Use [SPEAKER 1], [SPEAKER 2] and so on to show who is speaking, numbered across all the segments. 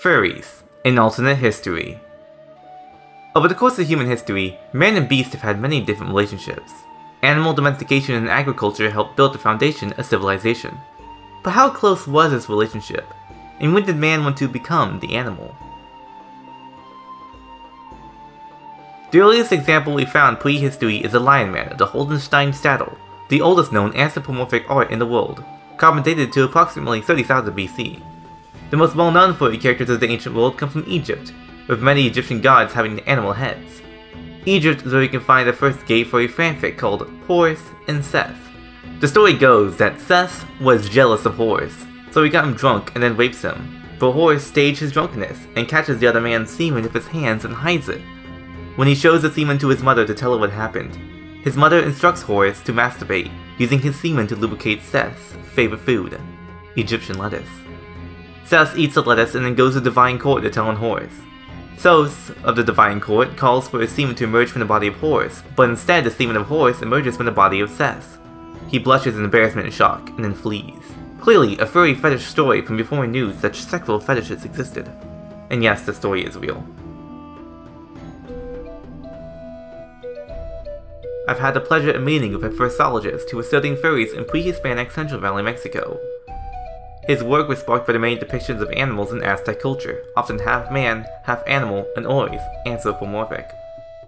[SPEAKER 1] Furries, an alternate history. Over the course of human history, man and beast have had many different relationships. Animal domestication and agriculture helped build the foundation of civilization. But how close was this relationship? And when did man want to become the animal? The earliest example we found prehistory is the Lion Man of the Holdenstein Statue, the oldest known anthropomorphic art in the world, carbon dated to approximately 30,000 BC. The most well-known furry characters of the ancient world come from Egypt, with many Egyptian gods having animal heads. Egypt is where you can find the first gay furry fanfic called Horus and Seth. The story goes that Seth was jealous of Horus, so he got him drunk and then rapes him. But Horus staged his drunkenness and catches the other man's semen with his hands and hides it. When he shows the semen to his mother to tell her what happened, his mother instructs Horus to masturbate, using his semen to lubricate Seth's favorite food, Egyptian lettuce. Seth eats the lettuce and then goes to the Divine Court to tell on Horus. Thoth of the Divine Court calls for his semen to emerge from the body of Horus, but instead the semen of Horus emerges from the body of Seth. He blushes in embarrassment and shock, and then flees. Clearly, a furry fetish story from before we knew such sexual fetishes existed. And yes, the story is real. I've had the pleasure of meeting with a fursologist who was studying furries in pre-Hispanic Central Valley, Mexico. His work was sparked by the many depictions of animals in Aztec culture, often half man, half animal, and always anthropomorphic.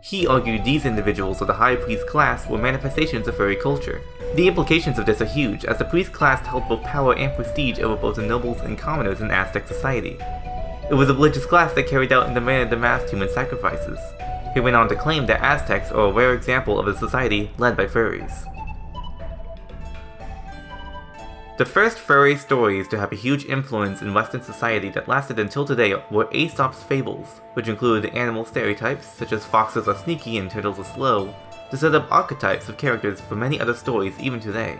[SPEAKER 1] He argued these individuals of the high priest class were manifestations of furry culture. The implications of this are huge, as the priest class held both power and prestige over both the nobles and commoners in Aztec society. It was a religious class that carried out and demanded the mass human sacrifices. He went on to claim that Aztecs are a rare example of a society led by furries. The first furry stories to have a huge influence in Western society that lasted until today were Aesop's fables, which included animal stereotypes such as foxes are sneaky and turtles are slow, to set up archetypes of characters for many other stories even today.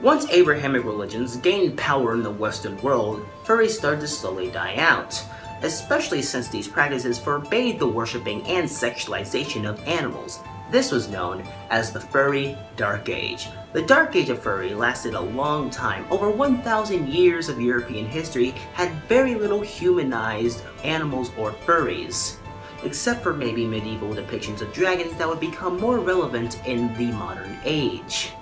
[SPEAKER 2] Once Abrahamic religions gained power in the Western world, furries started to slowly die out, especially since these practices forbade the worshipping and sexualization of animals. This was known as the Furry Dark Age. The Dark Age of furry lasted a long time. Over 1,000 years of European history had very little humanized animals or furries, except for maybe medieval depictions of dragons that would become more relevant in the modern age.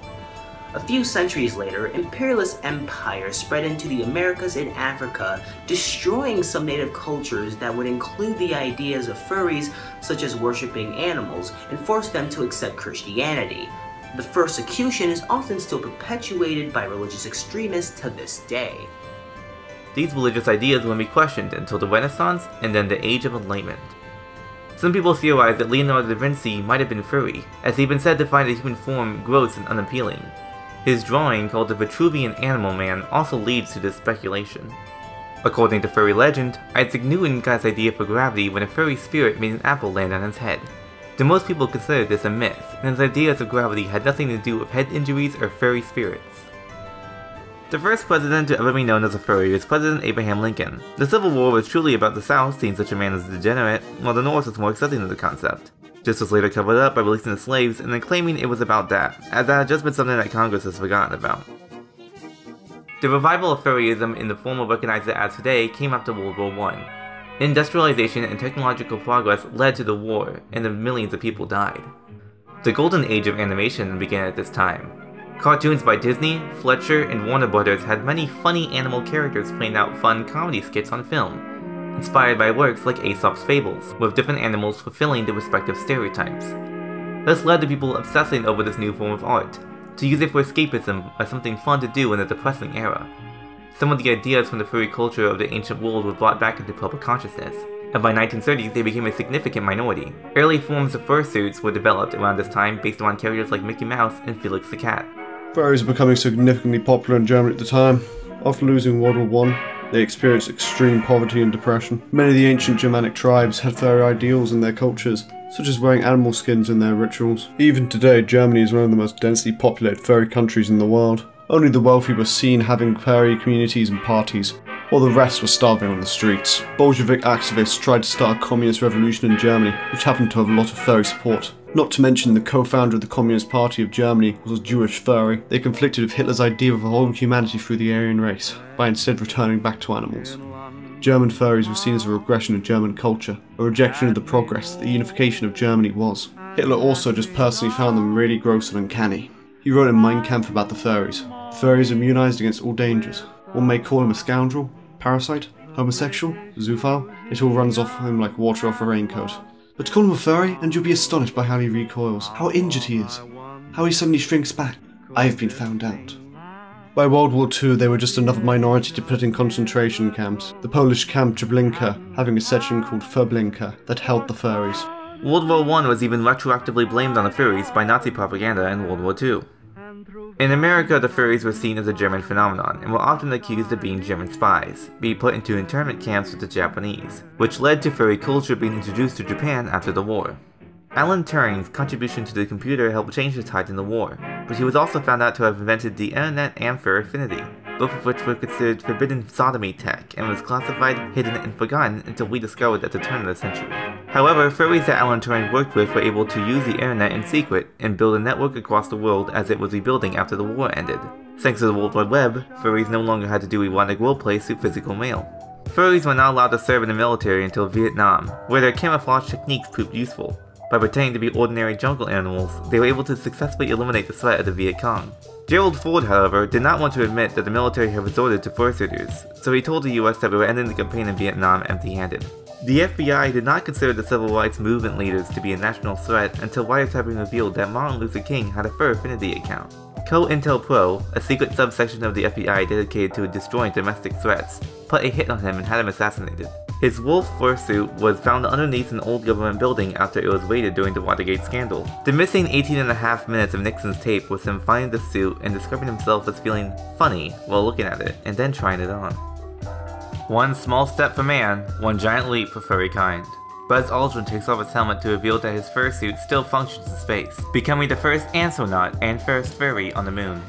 [SPEAKER 2] A few centuries later, imperialist empires spread into the Americas and Africa, destroying some native cultures that would include the ideas of furries, such as worshipping animals, and forced them to accept Christianity. The persecution is often still perpetuated by religious extremists to this day.
[SPEAKER 1] These religious ideas wouldn't be questioned until the Renaissance and then the Age of Enlightenment. Some people theorize that Leonardo da Vinci might have been furry, as he'd been said to find the human form gross and unappealing. His drawing, called the Vitruvian Animal Man, also leads to this speculation. According to furry legend, Isaac Newton got his idea for gravity when a furry spirit made an apple land on his head. Though most people consider this a myth, and his ideas of gravity had nothing to do with head injuries or furry spirits. The first president to ever be known as a furry was President Abraham Lincoln. The Civil War was truly about the South seeing such a man as a degenerate, while the North was more accepting of the concept. This was later covered up by releasing the slaves and then claiming it was about that, as that had just been something that Congress has forgotten about. The revival of furryism in the form we recognize it as today came after World War I. Industrialization and technological progress led to the war, and the millions of people died. The golden age of animation began at this time. Cartoons by Disney, Fletcher, and Warner Brothers had many funny animal characters playing out fun comedy skits on film, inspired by works like Aesop's Fables, with different animals fulfilling their respective stereotypes. This led to people obsessing over this new form of art, to use it for escapism or something fun to do in a depressing era. Some of the ideas from the furry culture of the ancient world were brought back into public consciousness, and by 1930s they became a significant minority. Early forms of fursuits were developed around this time based on characters like Mickey Mouse and Felix the Cat.
[SPEAKER 3] Furries were becoming significantly popular in Germany at the time. After losing World War I, they experienced extreme poverty and depression. Many of the ancient Germanic tribes had furry ideals in their cultures, such as wearing animal skins in their rituals. Even today, Germany is one of the most densely populated furry countries in the world. Only the wealthy were seen having furry communities and parties, while the rest were starving on the streets. Bolshevik activists tried to start a communist revolution in Germany, which happened to have a lot of furry support. Not to mention the co-founder of the Communist Party of Germany was a Jewish furry. They conflicted with Hitler's idea of evolving humanity through the Aryan race, by instead returning back to animals. German furries were seen as a regression of German culture, a rejection of the progress that the unification of Germany was. Hitler also just personally found them really gross and uncanny. He wrote in Mein Kampf about the furries. The furries are immunized against all dangers. One may call him a scoundrel, parasite, homosexual, zoophile. It all runs off him like water off a raincoat. But call him a furry and you'll be astonished by how he recoils, how injured he is, how he suddenly shrinks back. I have been found out. By World War II, they were just another minority to put in concentration camps, the Polish camp Treblinka having a section called Verblinka that held the furries.
[SPEAKER 1] World War I was even retroactively blamed on the furries by Nazi propaganda in World War II. In America, the furries were seen as a German phenomenon and were often accused of being German spies, being put into internment camps with the Japanese, which led to furry culture being introduced to Japan after the war. Alan Turing's contribution to the computer helped change the tide in the war, but he was also found out to have invented the internet and fur affinity, both of which were considered forbidden sodomy tech and was classified, hidden, and forgotten until we discovered at the turn of the century. However, furries that Alan Turing worked with were able to use the internet in secret and build a network across the world as it was rebuilding after the war ended. Thanks to the World Wide Web, furries no longer had to do erotic roleplay through physical mail. Furries were not allowed to serve in the military until Vietnam, where their camouflage techniques proved useful. By pretending to be ordinary jungle animals, they were able to successfully eliminate the threat of the Viet Cong. Gerald Ford, however, did not want to admit that the military had resorted to fursuiters, so he told the US that we were ending the campaign in Vietnam empty-handed. The FBI did not consider the civil rights movement leaders to be a national threat until wiretapping revealed that Martin Luther King had a fur affinity account. COINTELPRO, a secret subsection of the FBI dedicated to destroying domestic threats, put a hit on him and had him assassinated. His wolf fursuit was found underneath an old government building after it was raided during the Watergate scandal. The missing 18.5 minutes of Nixon's tape was him finding the suit and discovering himself as feeling funny while looking at it, and then trying it on. One small step for man, one giant leap for furry kind. Buzz Aldrin takes off his helmet to reveal that his fursuit still functions in space, becoming the first astronaut and first furry on the moon.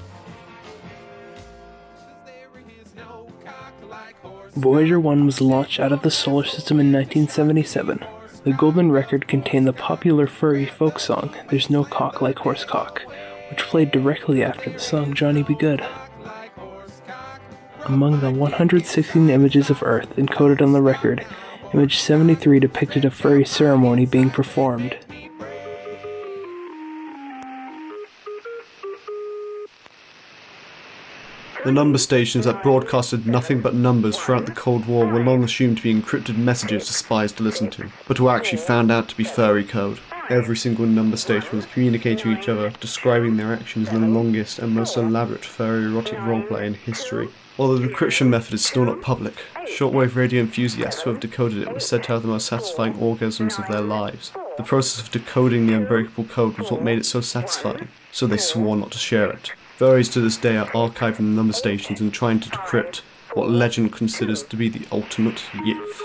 [SPEAKER 4] Voyager 1 was launched out of the solar system in 1977. The golden record contained the popular furry folk song, There's No Cock Like Horse Cock, which played directly after the song Johnny Be Good. Among the 116 images of Earth encoded on the record, image 73 depicted a furry ceremony being performed.
[SPEAKER 3] The number stations that broadcasted nothing but numbers throughout the Cold War were long assumed to be encrypted messages for spies to listen to, but were actually found out to be furry code. Every single number station was communicating to each other, describing their actions in the longest and most elaborate furry erotic roleplay in history. While the encryption method is still not public, shortwave radio enthusiasts who have decoded it were said to have the most satisfying orgasms of their lives. The process of decoding the unbreakable code was what made it so satisfying, so they swore not to share it. Furries to this day are archiving the number stations and trying to decrypt what legend considers to be the ultimate YIF.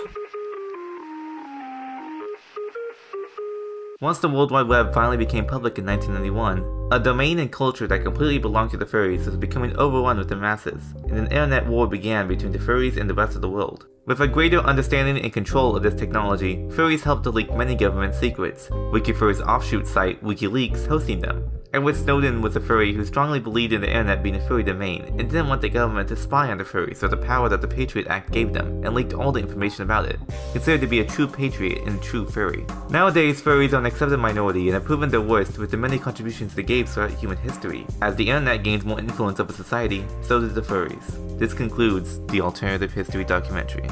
[SPEAKER 1] Once the World Wide Web finally became public in 1991, a domain and culture that completely belonged to the furries was becoming overrun with the masses, and an internet war began between the furries and the rest of the world. With a greater understanding and control of this technology, furries helped to leak many government secrets, WikiFur's offshoot site, WikiLeaks, hosting them. Edward Snowden was a furry who strongly believed in the internet being a furry domain, and didn't want the government to spy on the furries with the power that the Patriot Act gave them, and leaked all the information about it, considered to be a true patriot and a true furry. Nowadays, furries are an accepted minority and have proven their worth with the many contributions they gave throughout human history. As the internet gains more influence over society, so did the furries. This concludes the Alternative History documentary.